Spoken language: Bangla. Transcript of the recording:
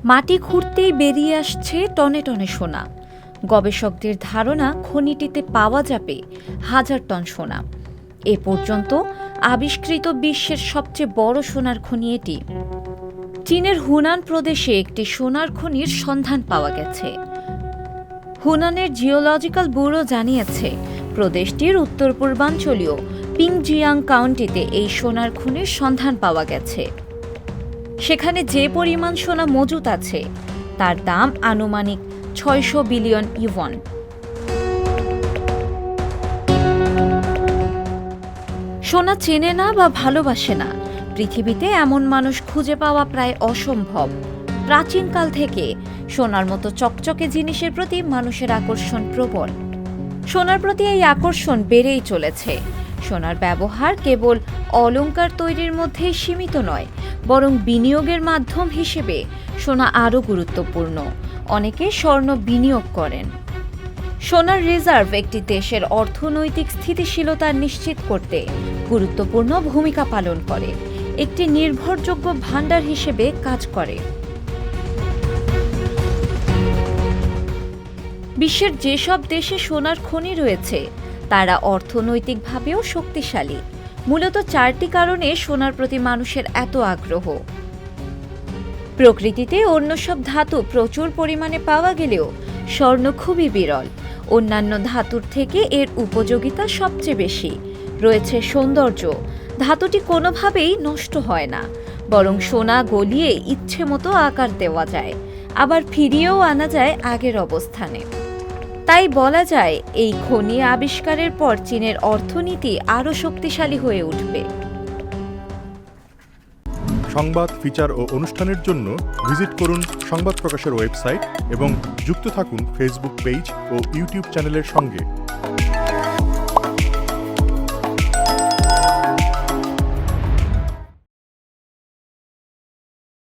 মাটি খুঁড়তেই বেরিয়ে আসছে টনে টনে সোনা। গবেষকদের ধারণা খনিটিতে পাওয়া যাবে 1000 টন সোনা। এ পর্যন্ত আবিষ্কৃত বিশ্বের সবচেয়ে বড় সোনার খনি এটি। চীনের হুনান প্রদেশে একটি সোনার খনির সন্ধান পাওয়া গেছে। হুনানের জিওলজিক্যাল ব্যুরো জানিয়েছে, প্রদেশটির উত্তর পূর্বাঞ্চলীয় পিংজিয়াং কাউন্টিতে এই সোনার খনির সন্ধান পাওয়া গেছে। সেখানে যে পরিমাণ সোনা মজুত আছে তার দাম আনুমানিক 600 বিলিয়ন ইউয়ান। সোনা চেনে না বা ভালোবাসে না, পৃথিবীতে এমন মানুষ খুঁজে পাওয়া প্রায় অসম্ভব। প্রাচীনকাল থেকে সোনার মতো চকচকে জিনিসের প্রতি মানুষের আকর্ষণ প্রবল। সোনার প্রতি এই আকর্ষণ বেড়েই চলেছে। সোনার ব্যবহার কেবল অলংকার তৈরির মধ্যেই সীমিত নয়, বরং বিনিয়োগের মাধ্যম হিসেবে সোনা আরও গুরুত্বপূর্ণ। অনেকে স্বর্ণ বিনিয়োগ করেন। সোনার রিজার্ভ একটি দেশের অর্থনৈতিক স্থিতিশীলতা নিশ্চিত করতে গুরুত্বপূর্ণ ভূমিকা পালন করে, একটি নির্ভরযোগ্য ভাণ্ডার হিসেবে কাজ করে। বিশ্বের যেসব দেশে সোনার খনি রয়েছে তারা অর্থনৈতিকভাবেও শক্তিশালী। মূলত 4টি কারণে সোনার প্রতি মানুষের এত আগ্রহ। প্রকৃতিতে অন্য সব ধাতু প্রচুর পরিমাণে পাওয়া গেলেও স্বর্ণ খুবই বিরল। অন্যান্য ধাতুর থেকে এর উপযোগিতা সবচেয়ে বেশি। রয়েছে সৌন্দর্য, ধাতুটি কোনোভাবেই নষ্ট হয় না, বরং সোনা গলিয়ে ইচ্ছে মতো আকার দেওয়া যায়, আবার ফিরিয়েও আনা যায় আগের অবস্থানে। তাই বলা যায়, এই খনি আবিষ্কারের পর চীনের অর্থনীতি আরও শক্তিশালী হয়ে উঠবে। সংবাদ, ফিচার ও অনুষ্ঠানের জন্য ভিজিট করুন সংবাদ প্রকাশের ওয়েবসাইট এবং যুক্ত থাকুন ফেসবুক পেজ ও ইউটিউব চ্যানেলের সঙ্গে।